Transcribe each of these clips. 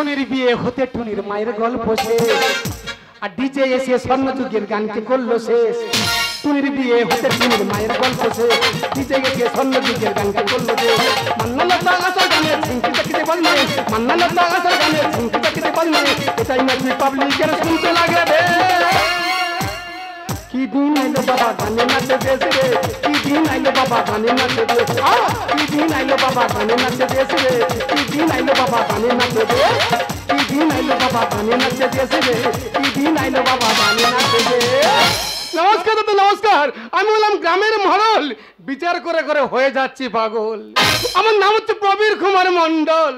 টুনির বিয়ে হতে টুনির মায়ের গল্প শেষ, আর ডিজে এসে স্বর্ণযুগের গানকে করলো শেষ। টুনির বিয়ে হতে টুনির মায়ের গল্প শেষ, ডিজে এসে স্বর্ণযুগের গানকে করলো শেষ। মান্নালতা আসল গানের ঝিঙ্কি চাকিতে বল নাই, মান্নালতা আসল গানের ঝিঙ্কি চাকিতে বল নাই, এটাই নাকি পাবলিকের শুনতে লাগে রে। কি দিন আইলো বাবা গানে নাচে দেশ রে, কি দিন আইলো বাবা গানে নাচে দেশ, কি দিন আইলো বাবা গানে নাচে দেশ রে, কি দিন আইলো বাবা গানে নাচে দেশ, কি দিন আইলো বাবা গানে নাচে দেশ রে, কি দিন আইলো বাবা গানে নাচে দেশ। নমস্কার দাদা নমস্কার, আমি বললাম গ্রামের মহরল, বিচার করে করে হয়ে যাচ্ছি পাগল। আমার নাম হচ্ছে প্রবীর কুমার মন্ডল।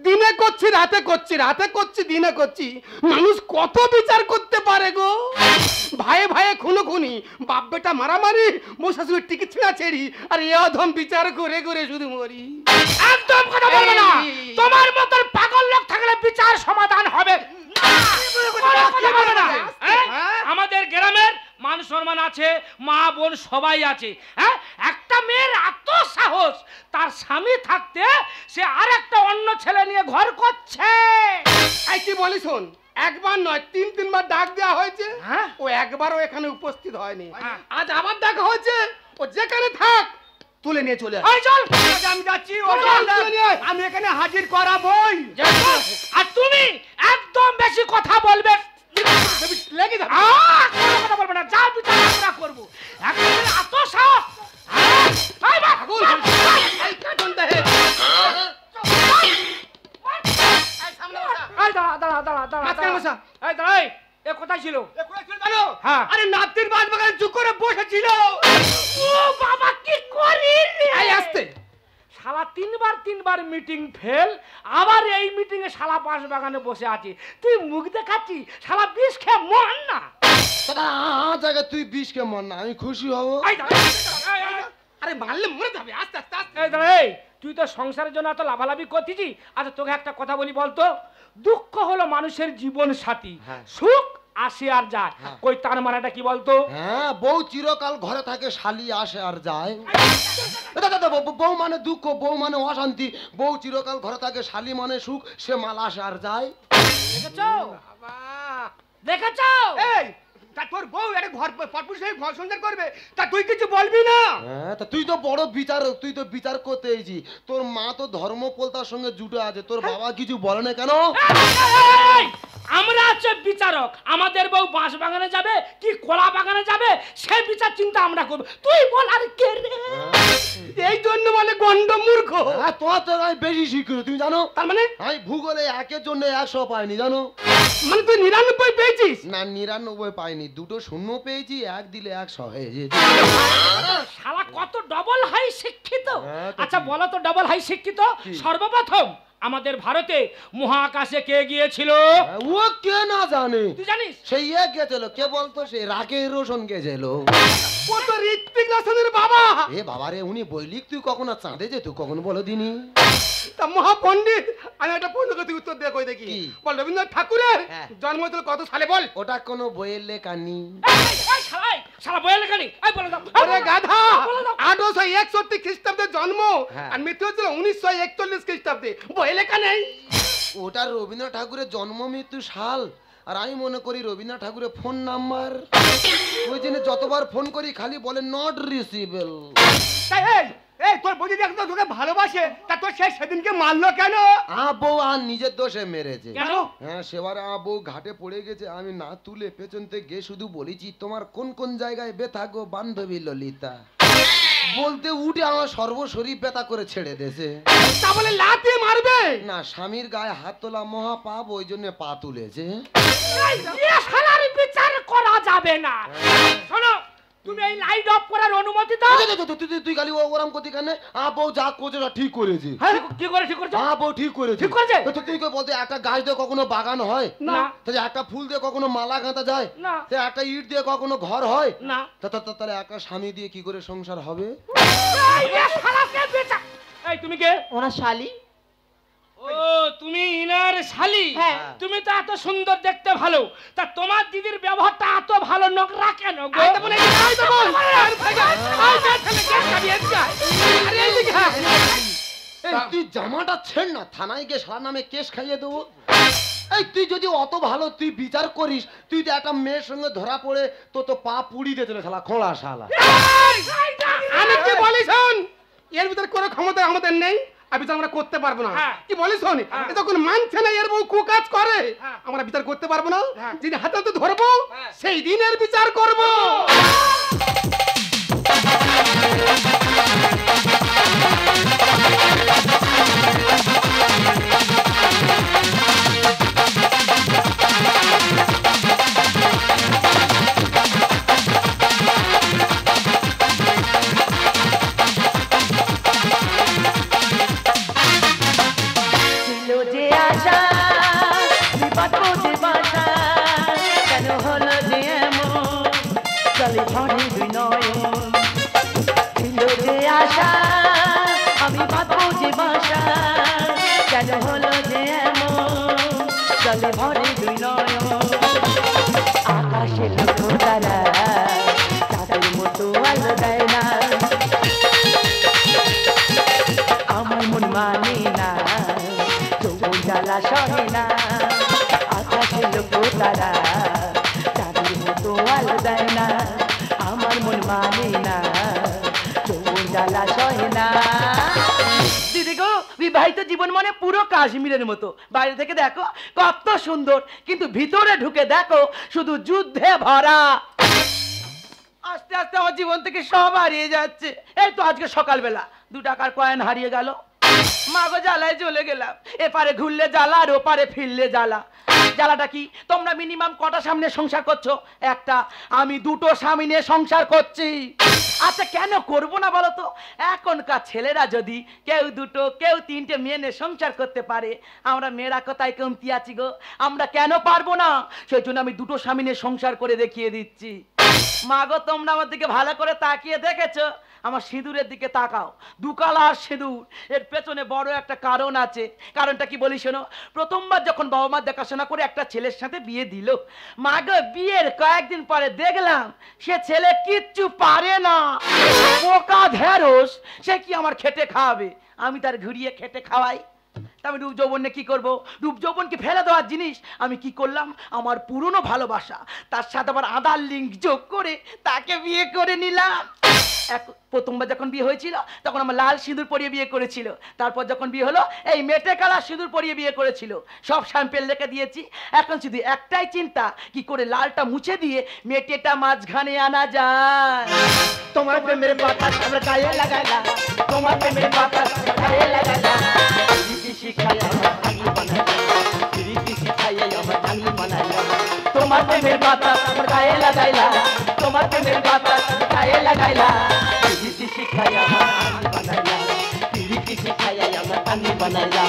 দিনে করছি রাতে করছি, রাতে করছি দিনে করছি, মানুষ কত বিচার করতে পারে গো। ভাইয়ে ভাইয়ে খুনোখুনি, বাপ বেটা মারামারি, বউ শাশুড়ির টিকিট ছিঁড়া ছেড়ি, আর এ অধম বিচার করে করে শুধু মরি। একদম কথা বলবে না, তোমার মতন পাগল লোক থাকলে বিচার সমাধান হবে না। আমাদের গ্রামের মান সম্মান আছে, মা বোন সবাই আছে। হ্যাঁ, একটা মেয়ের এত সাহস, তার স্বামী থাকতে সে আর একটা অন্য ছেলে নিয়ে ঘর করছে। এই কি বলি শোন, একবার নয় তিন তিনবার ডাক দেওয়া হয়েছে, ও একবারও এখানে উপস্থিত হয়নি। আজ আবার দেখা হয়েছে, ও যেখানে থাক তুলে নিয়ে চলে আয়। চল, আমি যাচ্ছি, আমি এখানে হাজির করাবই। আর তুমি একদম বেশি কথা বলবে লেগে যাবে, কথা বলবে না, যা বিচার আমরা করবো। এখন এত সাহস, কোথায় ছিল? আরে নাতির বাস বাগানে চুপ করে বসেছিল। ও বাবা, কি করি আসতে শালা তিনবার মিটিং ফেল, আবার এই মিটিং এ শালা বাঁশ বাগানে বসে আছে। তুই মুখ দেখাচ্ছি, শালা বিষ খেয়ে মর না। জায়গায় তুই বিষ খেয়ে মর না, আমি খুশি হব। আরে মারলে মরে যাবে, আস্তে আস্তে আস্তে। এই তুই তো সংসারের জন্য এত লাভালাভি করতেছি। আচ্ছা তোকে একটা কথা বলি, বলতো, দুঃখ হলো মানুষের জীবন সাথী, সুখ আসে আর যায়। কই তার মানেটা কি বলতো? হ্যাঁ, বউ চিরকাল ঘরে থাকে, শালি আসে আর যায়। বউ মানে দুঃখ, বউ মানে অশান্তি, বউ চিরকাল ঘরে থাকে, শালি মানে সুখ, সে মাল আসে আর যায়। দেখেছো দেখেছো? এই তা তোর বউ একটা ঘর পরপুরুষ হয়ে ঘর সংসার করবে, তা তুই কিছু বলবি না? হ্যাঁ, তা তুই তো বড় বিচারক, তুই তো বিচার করতে এসেছি। তোর মা তো ধর্মপোলতার সঙ্গে জুটে আছে, তোর বাবা কিছু বলে না কেন? আমরা হচ্ছে বিচারক, আমাদের বউ বাঁশ বাগানে যাবে কি কলা বাগানে যাবে সে বিচার চিন্তা আমরা করবো। তুই বল আর কে রে? এই জন্য বলে গন্ড মূর্খ। হ্যাঁ, তোমার তো আমি বেশি শিক্ষিত, তুমি জানো? তার মানে আমি ভূগোলে 1-এর জন্য 100 পাইনি, জানো? মানে তুই 99 পেয়েছিস? না, 99 পাইনি, দুটো শূন্য পেয়েছি, 1 দিলে 100 হয়ে যেত। শালা কত ডবল হাই শিক্ষিত। হ্যাঁ, আচ্ছা বলো তো, ডবল হাই শিক্ষিত সর্বপ্রথম আমাদের ভারতে মহাকাশে কে গিয়েছিল? ও কে না জানে? তুই জানিস? সেই এক গেছিল, কে বলতো? সেই রাকেশ রোশন গেছিল। ও তো ঋত্বিক রোশনের বাবা। এ বাবা রে, উনি বই লিখ, তুই কখন চাঁদে যেত, কখন বলো দিনি? তা মহাপণ্ডিত, আমি একটা প্রশ্নকে তুই উত্তর দিয়ে কই দেখি। বল রবীন্দ্রনাথ ঠাকুরের জন্ম হয়েছিল কত সালে বল? ওটা কোনো বইয়ের লেখা নি। শালা বইয়ের লেখা নেই? বলে দাও। আরে গাধা, 1861 খ্রিস্টাব্দে জন্ম আর মৃত্যু হয়েছিল 1941 খ্রিস্টাব্দে, বই লেখা নেই। ওটা রবীন্দ্রনাথ ঠাকুরের জন্ম মৃত্যু সাল, আর আমি মনে করি রবীন্দ্রনাথ ঠাকুরের ফোন নাম্বার। ওই জন্য যতবার ফোন করি খালি বলে নট রিসিভেবল। এই তোর বৌদি দেখ তো তোকে ভালোবাসে, তা তোর সেই সেদিনকে মারলো কেন? বউ আর নিজের দোষে মেরেছে। কেন? হ্যাঁ, সেবারে বউ ঘাটে পড়ে গেছে, আমি না তুলে পেছন থেকে শুধু বলেছি, তোমার কোন কোন জায়গায় ব্যথা গো বান্ধবী ললিতা। বলতে উঠে আমার সর্বশরীর ব্যথা করে ছেড়ে দেছে। তা বলে লাথি মারবে না, স্বামীর গায়ে হাত তোলা মহা পাপ, ওই জন্য পা তুলেছে। শালার বিচার করা যাবে না। শোনো, তুমি এই লাইট অফ করার অনুমতি দাও। তুই খালি ওরম করতে কেন? বউ যা করছে ঠিক করেছে। কি করে ঠিক করেছে? বউ ঠিক করেছে। ঠিক করেছে? তুই বলতে একটা গাছ দিয়ে কখনো বাগান হয় না, তাহলে একটা ফুল দিয়ে কখনো মালা গাঁথা যায় না, একটা ইট দিয়ে কখনো ঘর হয় না, তাহলে একটা স্বামী দিয়ে কি করে সংসার হবে? এই তুমি কে? ওনার শালি। ও, তুমি ইনার শালি? তুমি তো এত সুন্দর, দেখতে ভালো, তা তোমার দিদির ব্যবহারটা এত ভালো নোংরা কেন গো? তুই জামাটা ছেড় না, থানায় গিয়ে শালা নামে কেস খাইয়ে দেবো। এই তুই যদি অত ভালো তুই বিচার করিস, তুই তো একটা মেয়ের সঙ্গে ধরা পড়ে তো পা পুড়ি দিয়ে চলে শালা খোঁড়া শালা। আমি কি বলি শোন, এর ভিতরে কোনো ক্ষমতা আমাদের নেই, আর বিচার আমরা করতে পারবো না। কি বলি শোন, এ যখন মানছে না এর বউ কুকাজ করে, আমরা বিচার করতে পারবো না। যদি হাতে হাতে ধরবো সেই দিন এর বিচার করবো। আকাশে লক্ষ্য তারা তাদের মতো আলো দেয় না, আমার মন মানে না, যৌবন জ্বালা সহে না। আকাশে লক্ষ্য তারা তাদের মতো আলো দেয় না, আমার মন মানে না, যৌবন জ্বালা সহে না। দিদি গো, বিবাহিত জীবন মানে পুরো কাশ্মীরের মতো। বাইরে থেকে দেখো কত সুন্দর, কিন্তু ভিতরে ঢুকে দেখো শুধু যুদ্ধে ভরা। আস্তে আস্তে আমার জীবন থেকে সব হারিয়ে যাচ্ছে। এই তো আজকে সকালবেলা 2 টাকার কয়েন হারিয়ে গেল। মাগো জ্বালায় চলে গেলাম, এপারে ঘুরলে জ্বালা আর ওপারে ফিরলে জ্বালা। জ্বালাটা কি? তোমরা মিনিমাম কটা সামনে সংসার করছো? একটা। আমি 2টো স্বামী নিয়ে সংসার করছি। আচ্ছা কেন করব না বলো তো? এখনকার ছেলেরা যদি কেউ 2টো কেউ 3টে মেয়ে নিয়ে সংসার করতে পারে, আমরা মেয়েরা কোথায় কমতি আছি গো? আমরা কেন পারবো না? সেই জন্য আমি 2টো স্বামী নিয়ে সংসার করে দেখিয়ে দিচ্ছি। মা গো, তোমরা আমার দিকে ভালো করে তাকিয়ে দেখেছো? আমার সিঁদুরের দিকে তাকাও, 2 কালার সিঁদুর। এর পেছনে বড় একটা কারণ আছে। কারণটা কি বলি শোনো। প্রথমবার যখন বাবা মা দেখাশোনা করে একটা ছেলের সাথে বিয়ে দিল, মা গো বিয়ের কয়েকদিন পরে দেখলাম সে ছেলে কিচ্ছু পারে না, পোকা ঢেঁড়স। সে কি আমার খেটে খাওয়াবে? আমি তার ঘুরিয়ে খেটে খাওয়াই। আমি রূপ যৌবনে কি করবো? রূপ যৌবন কি ফেলে দেওয়ার জিনিস? আমি কি করলাম, আমার পুরনো ভালোবাসা তার সাথে আবার আধার লিঙ্ক যোগ করে তাকে বিয়ে করে নিলাম। প্রথমবার যখন বিয়ে হয়েছিল তখন আমার লাল সিঁদুর পরিয়ে বিয়ে করেছিল। তারপর যখন বিয়ে হলো এই মেটে কালার সিঁদুর পরিয়ে বিয়ে করেছিল। সব স্যাম্পেল রেখে দিয়েছি। এখন শুধু একটাই চিন্তা, কি করে লালটা মুছে দিয়ে মেটেটা মাঝখানে আনা যায়। তোমার প্রেমের বাতাস আমরা গায়ে লাগাইলা, তোমার প্রেমের বাতাস গায়ে লাগাইলা। তোমার প্রেমের বাতাস আমার গায়ে লাগাইলা, তোমার প্রেমের বাতাস গায়ে লাগাইলা। শিখাইয়া আমার বানাইলা, পিরিতি শিখাইয়া আমার আনি বানাইলা,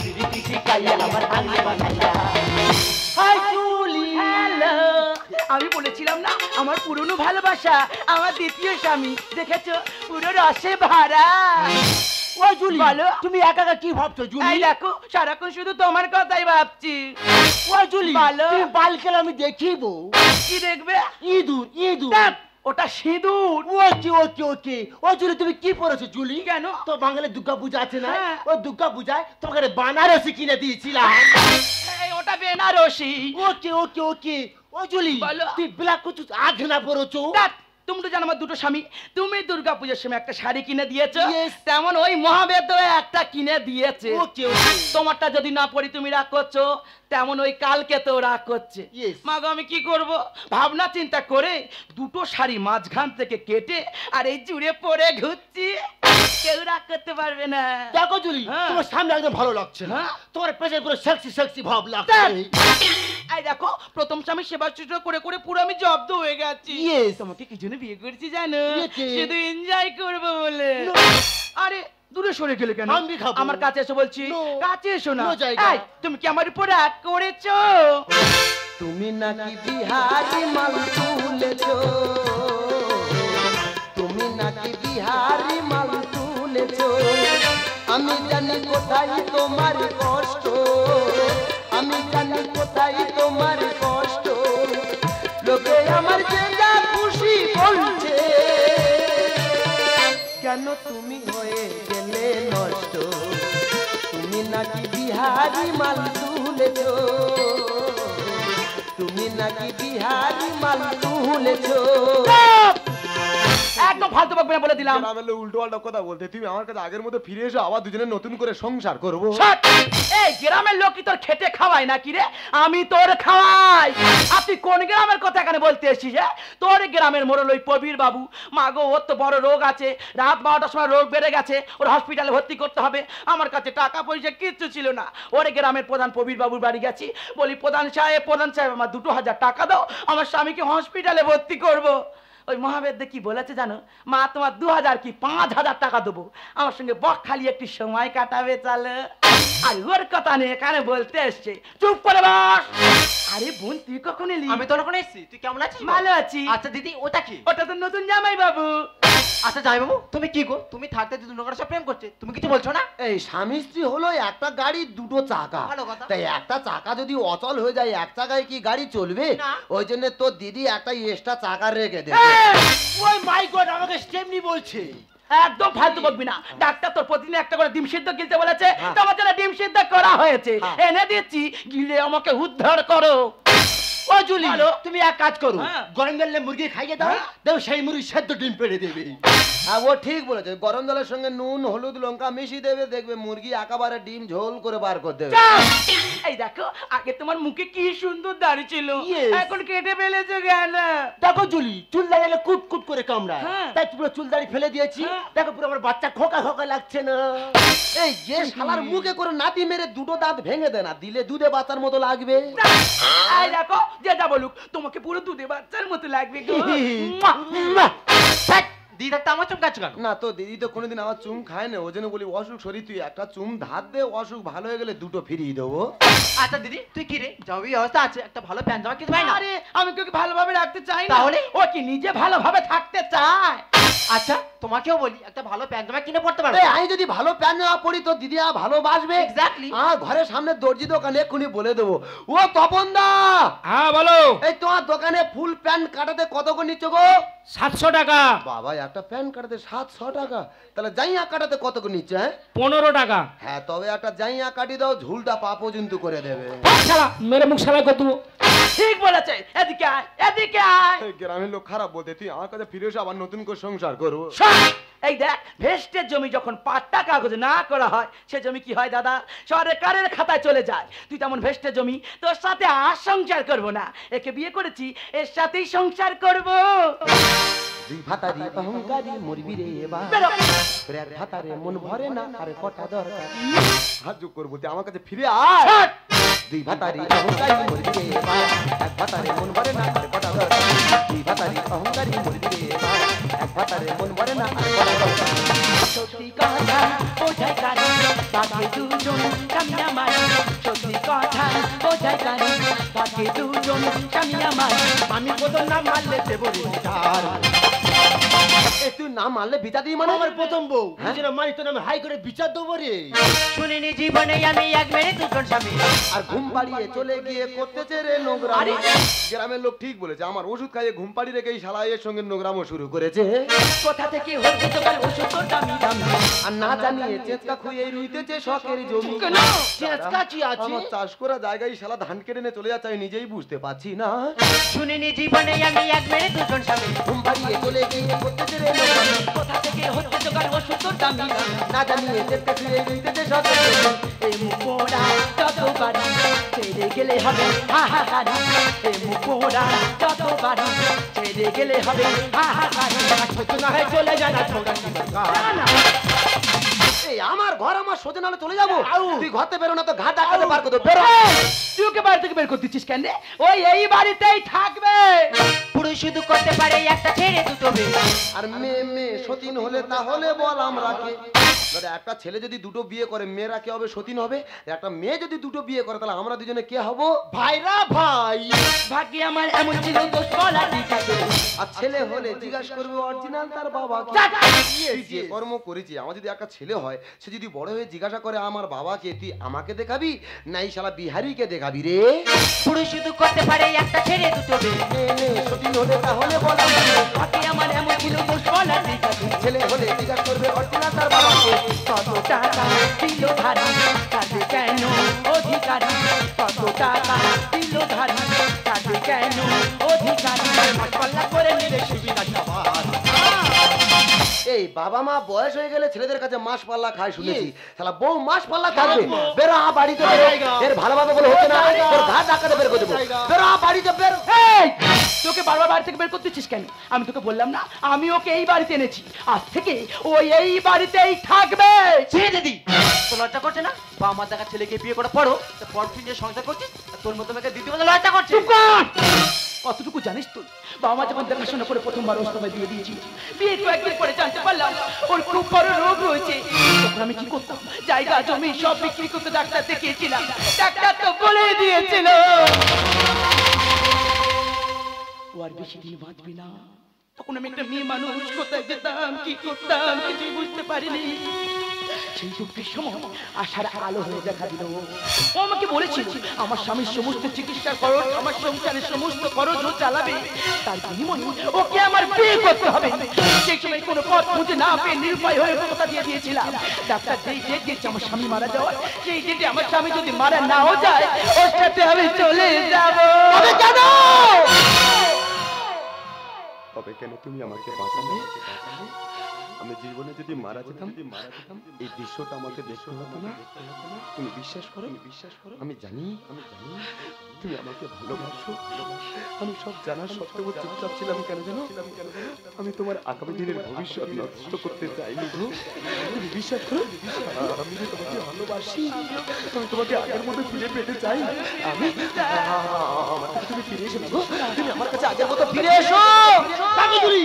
পিরিতি শিখাইয়া আমার আনি বানাইলা। Hi Julie, hello. আমি বলেছিলাম না আমার পুরনো ভালোবাসা আমার দ্বিতীয় স্বামী, দেখেছো পুরো রসে ভরা। ওই জুলি, বলো তুমি একা একা কি ভাবছো জুলি? এই দেখো সারাক্ষণ শুধু তোমার কথাই ভাবছি। ওই জুলি, বলো তুমি বালকেল আমি দেখিবো। কি দেখবে? ইঁদুর, ইঁদুর। ওটা সিঁদুর। ওকে ওকে ওকে। ও জুলি তুমি কি পড়েছো জুলি? কেন? তো বাঙালি দুর্গা পূজা আছে না, ওই দুর্গা পূজায় তোমাকে বানারসি কিনে দিয়েছিলাম। এই ওটা বেনারসি। ওকে ওকে ওকে। ও জুলি তুই ব্ল্যাক কুচু আঘনা পড়েছো। তুমি তো জানো আমার 2টো স্বামী। তুমি দুর্গা পূজার সময় একটা শাড়ি কিনে দিয়েছো, তেমন ওই মহাবেদ একটা কিনে দিয়েছে। তোমারটা যদি না পরি তুমি রাগ করছো, তেমন ওই কালকে তো রাগ করছে। মা গো আমি কি করব? ভাবনা চিন্তা করে 2টো শাড়ি মাঝখান থেকে কেটে আর এই জুড়ে পরে ঘুরছি। কেউ রাগ করতে পারবে না। দেখো জুলি তোমার সামনে একদম ভালো লাগছে না, তোমার পেছনে পুরো সেক্সি সেক্সি ভাব লাগছে। এই দেখো প্রথম স্বামী সেবা শুশ্রূষা করে করে পুরো আমি জব্দ হয়ে গেছি। তোমাকে কি জন্য বিয়ে করেছি জানো? শুধু এনজয় করবো বলে। আরে দূরে সরে গেলে কেন? আমার কাছে এসো বলছি, কাছে এসো না। তুমি কি আমার উপর রাগ করেছো? তুমি নাকি বিহারি মাল তুলেছো, তুমি নাকি বিহারি মাল তুলেছো। আমি জানি কোথায় তোমার কষ্ট, আমি জানি কোথায় তোমার কষ্ট। লোকে আমার যে যা খুশি বলছে, কেন তুমি হয়ে গেলে নষ্ট। তুমি নাকি বিহারি মাল তুলেছো। নাকি বিহারি মাল তুলেছো। একদম ফালতু বকবে না বলে দিলাম। গ্রামের লোক উল্টো পাল্টা কথা বলতে, তুমি আমার কাছে আগের মতো ফিরে এসো, আবার দুজনে নতুন করে সংসার করবো। শট! এই গ্রামের লোক কি তোর খেটে খাওয়ায় নাকি রে? আমি তোর খাওয়াই। আর তুই কোন গ্রামের কথা এখানে বলতে এসেছিস? তোর গ্রামের মোড়ল ওই প্রবীর বাবু। মাগো ওর তো বড় রোগ আছে, রাত 12টার সময় রোগ বেড়ে গেছে, ওর হসপিটালে ভর্তি করতে হবে। আমার কাছে টাকা পয়সা কিচ্ছু ছিল না। ওরে গ্রামের প্রধান প্রবীর বাবুর বাড়ি গেছি, বলি প্রধান সাহেব আমার 2000 টাকা দাও, আমার স্বামীকে হসপিটালে ভর্তি করবো। ওই মহাবেদ্য কি বলেছে জানো? মা তোমার 2000 কি 5000 টাকা দেবো, আমার সঙ্গে বকখালি একটু সময় কাটাবে চলো। আর ওর কথা নিয়ে এখানে বলতে এসছে। চুপ করে বস। আরে বোন তুই কখন এলি? আমি তো এখন এসেছি, তুই কেমন আছিস? ভালো আছি। আচ্ছা দিদি, ওটা কি? ওটা তো নতুন জামাই বাবু। আচ্ছা যাই বাবু, তুমি কি গো? তুমি থাকতে দুই নগর সব প্রেম করছে, তুমি কিছু বলছো না? এই স্বামী স্ত্রী হলো একটা গাড়ির দুটো চাকা, ভালো কথা। তাই একটা চাকা যদি অচল হয়ে যায় এক চাকায় কি গাড়ি চলবে? না। ওই জন্য তোর দিদি একটা এক্সট্রা চাকা রেখে দেবে। ওই মাই গড, আমাকে স্টেমনি বলছে। একদম ফালতু বকবি না। ডাক্তার তোর প্রতিদিন একটা করে ডিম সিদ্ধ গিলতে বলেছে, হ্যাঁ। তোমার জন্য ডিম সিদ্ধ করা হয়েছে, হ্যাঁ। এনে দিচ্ছি, গিলে আমাকে উদ্ধার করো। ও জুলি, বলো। তুমি এক কাজ করো, হ্যাঁ। গরম জলে মুরগি খাইয়ে দাও, হ্যাঁ। দেখো সেই মুরগি সেদ্ধ ডিম পেড়ে দেবে। হ্যাঁ ও ঠিক বলেছে, গরম জলের সঙ্গে নুন হলুদ লঙ্কা মিশিয়ে দেবে, দেখবে মুরগি একেবারে ডিম ঝোল করে বার করে দেবে। এই দেখো, আগে তোমার মুখে কি সুন্দর দাড়ি ছিল, Yes. এখন কেটে ফেলেছো কেন? দেখো জুলি, চুল দাঁড়িয়ে কুট কুট করে কামড়ায়, হ্যাঁ। তাই পুরো চুল দাড়ি ফেলে দিয়েছি। হ্যাঁ। দেখো পুরো আমার বাচ্চা খোকা খোকা লাগছে না। এই যে শালার মুখে করে নাতি মেরে দুটো দাঁত ভেঙে দে না, দিলে দুধে বাচ্চার মতো লাগবে। এই দেখো, যে যা বলুক, তোমাকে পুরো দুধে বাচ্চার মতো লাগবে গো। দিদারটা আমার চমকাচ্ছ কেন? না তো দিদি তো কোনোদিন আমার চুম খায় না, ওই জন্য বলি অসুখ শরীর তুই একটা চুম ধার দে, অসুখ ভালো হয়ে গেলে দুটো ফিরিয়ে দেবো। আচ্ছা দিদি, তুই কি রে, যাবি অবস্থা আছে, একটা ভালো প্যান্ট জামা কিনতে পাই না? আরে আমি তোকে ভালোভাবে রাখতে চাই না, তাহলে? ও কি নিজে ভালোভাবে থাকতে চায়। আচ্ছা তোমাকেও বলি, একটা ভালো প্যান্ট জামা কিনে পড়তে পারো। এই আমি যদি ভালো প্যান্ট জামা পরি তো দিদি আর ভালোবাসবে। Exactly. ঘরের সামনে দর্জি দোকানে এক্ষুনি বলে দেবো, ও তপন দা, হ্যাঁ বলো। এই তোমার দোকানে ফুল প্যান্ট কাটাতে কত করে নিচ্ছ গো? 700 টাকা। বাবা একটা প্যান্ট কাটাতে 700 টাকা, তাহলে জাইয়া কাটাতে কত করে নিচ্ছে? হ্যাঁ 15 টাকা। হ্যাঁ তবে একটা জাইয়া কাটি দাও, ঝুলটা পা পর্যন্ত করে দেবে। শালা মেরে মুখ শালা কত। ঠিক বলেছে, এদিকে আয়, এদিকে আয়। এই গ্রামের লোক খারাপ বলতে, তুই আমার কাছে ফিরে এসে আবার নতুন করে সংসার করবো। শোন, এই দেখ, ভেস্টের জমি যখন পাট্টা কাগজ না করা হয়, সে জমি কি হয় দাদা? সরকারের খাতায় চলে যায়। তুই তেমন ভেস্টের জমি, তোর সাথে আর সংসার করবো না। একে বিয়ে করেছি, এর সাথেই সংসার করবো। দুই ভাতারি অহংকারী মরবি রে এবার, বেরো। এক ভাতারে মন ভরে না, আরে কটা দরকার। সাহায্য করবো, তুই আমার কাছে ফিরে আয়। শোন, দুই ভাতারি অহংকারী মরবি রে এবার, এক ভাতারে মন ভরে না, আরে কটা দরকার। দুই ভাতারি অহংকারী মরবি রে এবার, এক ভাতারে মন ভরে না, আরে কটা দরকার। সত্যি কথা বোঝাই কারি, বাকি দুজন স্বামী আমার। সত্যি কথা বোঝাই কারি, বাকি দুজন স্বামী আমার। আমি কোথাও না মারলে দেবো রে বিচার। এ তুই না মারলে বিচার দিই মানে? আমার প্রথম বউ, হ্যাঁ? নিজের মারি তোর নামে হাই করে বিচার দেবো রে। শুনিনি জীবনে আমি এক মেরে দুজন স্বামী। আর ঘুম পাড়িয়ে চলে গিয়ে করতেছে রে নোংরা। আরে! গ্রামের লোক ঠিক বলেছে, আমার ওষুধ খাইয়ে ঘুম পাড়ি রেখে এই শালা এর সঙ্গে নোংরামো শুরু করেছে। কোথা থেকে হচ্ছে তোকার ওষুধ তোর দামি দামি। আর না জানিয়ে চেষ্টা খুঁয়ে রুইতেছে শখের জমি। কেন? চেষ্টা কি আছে? আমার চাষ করা জায়গায় শালা ধান কেটে নিয়ে চলে যাচ্ছে, আমি নিজেই বুঝতে পারছি না। শুনিনি জীবনে আমি এক মেরে দুজন স্বামী। ঘুম পাড়িয়ে চলে গিয়ে করতেছে রে নোংরামো। কোথা থেকে হচ্ছে তোকার ওষুধ তোর দামি দামি। না জানিয়ে চেষ্টা খুঁয়ে রুইতেছে শখের জমি। এই মুখ পোড়া যতবারই ছেড়ে গেলে হবে হাহাকারি। এই মুখ পোড়া যতবারই ছেড়ে গেলে হবে হাহাকারি। না হয় চলে যায় না, ঝগড়া কি দরকার? না, না। এই আমার ঘর আমার সোজা নালে চলে যাবো। আউ। তুই ঘরতে বেরো না তো ঘাট ডাকাতে বার করে দেবো। বেরো। তুই ওকে বাড়ি থেকে বের করে দিচ্ছিস কেন রে? ওই এই বাড়িতেই থাকবে। পুরুষ শুধু করতে পারে একটা ছেড়ে দুটো বিয়ে। আর মেয়ে মেয়ে সতীন হলে তাহলে বল আমরা কে? দাদা একটা ছেলে যদি দুটো বিয়ে করে মেয়েরা কে হবে? সতীন হবে। একটা মেয়ে যদি দুটো বিয়ে করে তাহলে আমরা দুজনে কে হব? ভাইরা ভাই। ভাগ্যে আমার এমন ছিল দোষ বলা ঠিক আছে। আর ছেলে হলে জিজ্ঞাসা করবে অরিজিনাল তার বাবাকে। যা, যা। তুই যে কর্ম করেছি, আমার যদি একটা ছেলে হয় সে যদি বড় হয়ে জিজ্ঞাসা করে আমার বাবাকে, তুই আমাকে দেখাবি না এই শালা বিহারীকে দেখাবি রে? পুরুষ শুধু করতে পারে একটা ছেড়ে দুটো বিয়ে। মেয়ে মেয়ে সতীন হলে তাহলে বল আমরা কে? ভাগ্যে আমার এমন ছিল দোষ বলা ঠিক আছে। ছেলে হলে জিজ্ঞাসা করবে অরিজিনাল তার বাবাকে। কত টাকা দিল ধারি, কাজে কেন অধিকারী? কত টাকা দিল ধারি, কাজে কেন বাবা মা বয়স হয়ে গেলে ছেলেদের কাছে মাস পাল্লা খায় শুনেছি, শালা বউ মাস পাল্লা খাবে। বেরো বাড়িতে বেরো, এর ভালোভাবে বলে হচ্ছে না, তোর ঘাট ধাক্কাতে বের করে দেবো। বেরো বাড়িতে বের। এই, তোকে বারবার বাড়ি থেকে বের করতেছিস কেন? আমি তোকে বললাম না আমি ওকে এই বাড়িতে এনেছি, আজ থেকে ও এই বাড়িতেই থাকবে। ছেড়ে দিদি, তো লজ্জা করছে না? বাবা মা দেখা ছেলেকে বিয়ে করে পড়ো, পর ফিরে সংসার করছিস, আর তোর মতো মেয়েকে দিদি বলে লজ্জা করছে। চুপ কর! কতটুকু জানিস তুই? বাবা মা যখন দেখাশোনা করে প্রথমবার ওর সবাই দিয়ে দিয়েছিল, বিয়ে কয়েকদিন পরে জানতে পারলাম ওর খুব বড় রোগ রয়েছে। তখন আমি কি করতাম? জায়গা জমি সব বিক্রি করতে ডাক্তার দেখিয়েছিলাম, ডাক্তার তো বলে দিয়েছিল ও আর বেশি দিন বাঁচবে না। তখন আমি একটা মেয়ে মানুষ, কোথায় যেতাম কি করতাম কিছুই বুঝতে পারিনি। সেই দুঃখের সময় আশার আলো হয়ে দেখা দিল। ও আমাকে বলেছিল আমার স্বামীর সমস্ত চিকিৎসা খরচ, আমার সংসারের সমস্ত খরচ ও চালাবে, তার বিনিময়ে ওকে আমার বিয়ে করতে হবে। সেই সময় কোনো পথ খুঁজে না পেয়ে নিরুপায় হয়ে কথা দিয়ে দিয়েছিলাম, ডাক্তার যেই ডেট দিয়েছে আমার স্বামী মারা যাওয়ার, সেই ডেটে আমার স্বামী যদি মারা নাও যায় ওর সাথে আমি চলে যাবো। কেন? তবে কেন তুমি আমাকে বাঁচালে? আমি জীবনে যদি মারা যেতাম এই দৃশ্যটা আমাকে দেখতে হতো না। তুমি বিশ্বাস করো, আমি জানি তুমি আমাকে ভালোবাসো। আমি সব জানার সত্ত্বেও চুপচাপ ছিলাম কেন জানো? আমি তোমার আগামী দিনের ভবিষ্যৎ নষ্ট করতে চাইনি গো। তুমি বিশ্বাস করো, আমি যে তোমাকে ভালোবাসি, আমি তোমাকে আগের মতো ফিরে পেতে চাই। আমার কাছে তুমি ফিরে এসো গো, তুমি আমার কাছে আগের মতো ফিরে এসো। কাকুজুরি,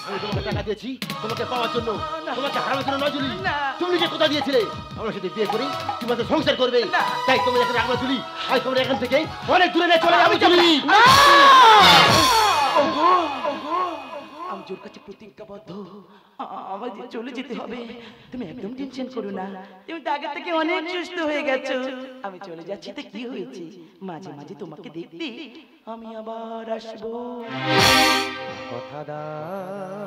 আমি তোমাকে টাকা দিয়েছি তোমাকে পাওয়ার জন্য, তোমাকে হারানোর জন্য নয় জুলি। তুমি নিজে কোথা দিয়েছিলে আমার সাথে বিয়ে করি তুমি আমাদের সংসার করবে, তাই তুমি এখানে রাখবে জুলি। আজ তোমরা এখান থেকে অনেক দূরে নিয়ে চলে যাবে জুলি। আমি তোর কাছে প্রতিজ্ঞাবদ্ধ, আমার যে চলে যেতে হবে। তুমি একদম টেনশন করো না, তুমি তো আগে থেকে অনেক সুস্থ হয়ে গেছো। আমি চলে যাচ্ছি তো কি হয়েছে, মাঝে মাঝে তোমাকে দেখতে আমি আবার আসবো। কথা দাও,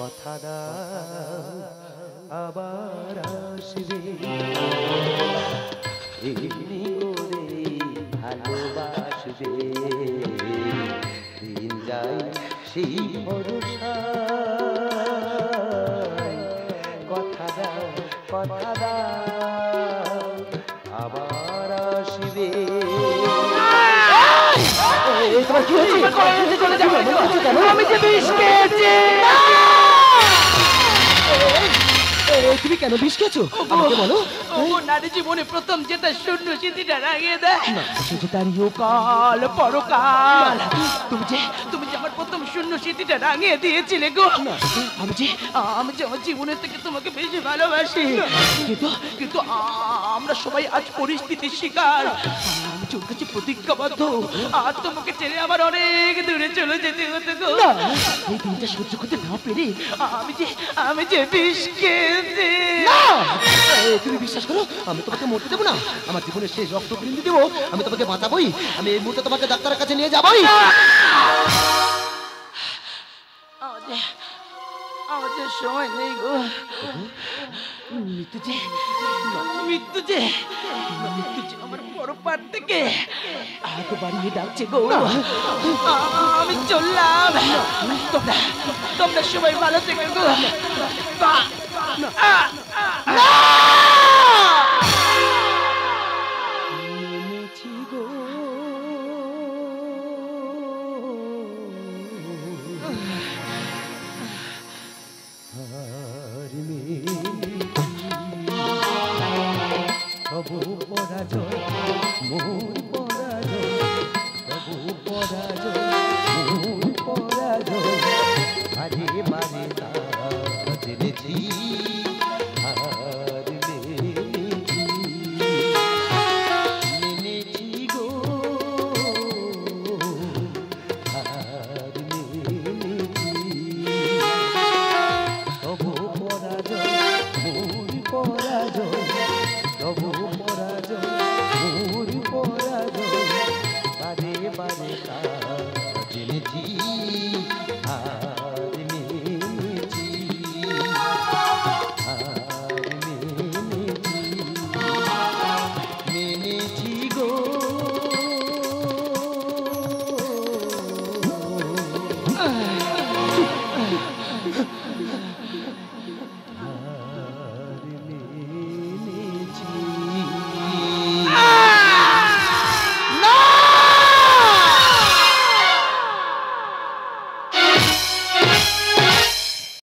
কথা দাও, আবার আসবে। এমনি করে ভালোবাসবে, দিন যায় সেই ভরসায়। কথা দাও, কথা দাও, আবার আসবে। তোমার কি হয়েছে? আমি যে বিষ খেয়েছি। তুমি কেন বিষ খেয়েছো আমাকে বলো। ও নারী জীবনে প্রথম যেটা শূন্য স্মৃতিটা রাগিয়ে দেয়, সেটা তার ইহকাল পরকাল। তুমি যে আমার প্রথম শূন্য স্মৃতিটা রাঙিয়ে দিয়েছিলে গো। আমি যে আমার জীবনের থেকে তোমাকে বেশি ভালোবাসি, কিন্তু আমরা সবাই আজ পরিস্থিতির শিকার। আমি তোর কাছে প্রতিজ্ঞাবদ্ধ, আর তোমাকে ছেড়ে আমার অনেক দূরে চলে যেতে হতো গো। এই দিনটা সহ্য করতে না পেরে আমি যে বিষ খেয়েছি। তুমি বিশ্বাস করো আমি তোমাকে মরতে দেবো না, আমার জীবনের শেষ রক্ত বিন্দু দেবো, আমি তোমাকে বাঁচাবোই। আমি এই মুহূর্তে তোমাকে ডাক্তারের কাছে নিয়ে যাবোই। আমাদের সময় নেই গো। মৃত্যু যে আমার বড় পার থেকে হাত বাড়িয়ে ডাকছে গো। আমি চললাম, তোমরা সবাই ভালো থেকে গো।